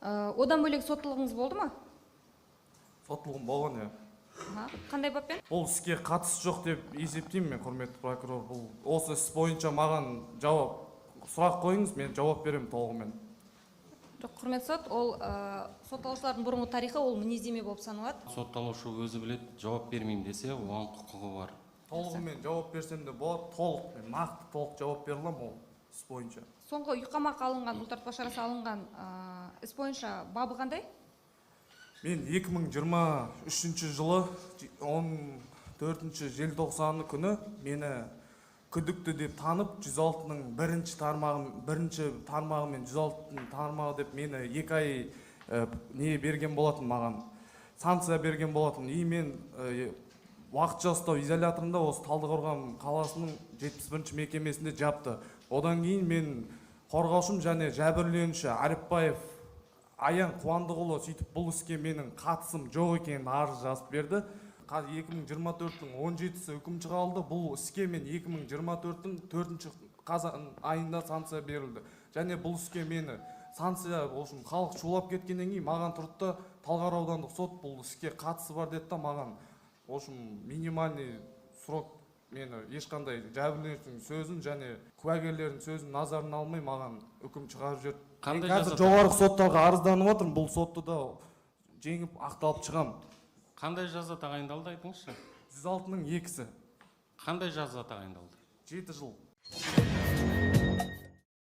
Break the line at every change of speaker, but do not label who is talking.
Одан бөлек соттылығыңыз болды ма?
Соттылығым болған,
Қандай баппен?
Ол іске қатысы жоқ деп есептеймін мен, құрметті прокурор. Бұл осы іс бойынша маған сұрақ қойыңыз, мен жауап беремін толығымен.
Жоқ, құрметті сот, ол сотталушылардың бұрынғы тарихы ол мінездеме болып саналады.
Сотталушы өзі білет, жауап бермеймін десе, оған құқығы бар.
Толығымен жауап берсем де болады, мен нақты толық жауап бере аламын ол іс бойынша.
Соңғы үйқамаққа алынған, бұлтартпа шарасы алынған іс бойынша бабы қандай?
Мен 2023 жылы 14 желтоқсаны күні мені күдікті деп танып, 106-ның бірінші тармағы мен 106-ның тармағы деп мені 2 ай не берген болатын маған. Санкция берген болатын. Мен уақытша ұстау изоляторында осы Талдықорған қаласының 71-ші мекемесінде жапты. Одан кейін мен қорғаушым және жәбірленуші Арипбаев Аян Қуандықұлы сөйтіп бұл іске менің қатысым жоқ екенін арыз жазып берді. 2024-дің 17-сі үкім шығарылды. Бұл іске мен 2024-дің 4-ші қазан айында санкция берілді. Және бұл іске мені санкция халық шулап кеткеннен кейін маған тұрды, Талғар аудандық сот бұл іске қатысы бар деді, маған минимальный срок мені ешқандай жәбірленушінің сөзін және куәгерлердің сөзін назарына алмай маған үкім шығарып жіберді. Мен қазір жоғарғы соттарға арызданып отырмын, бұл сотты да жеңіп ақталып шығам.
Қандай жаза тағайындалды айтыңызшы?
106-ның 2-сі.
Қандай жаза тағайындалды?
7 жыл.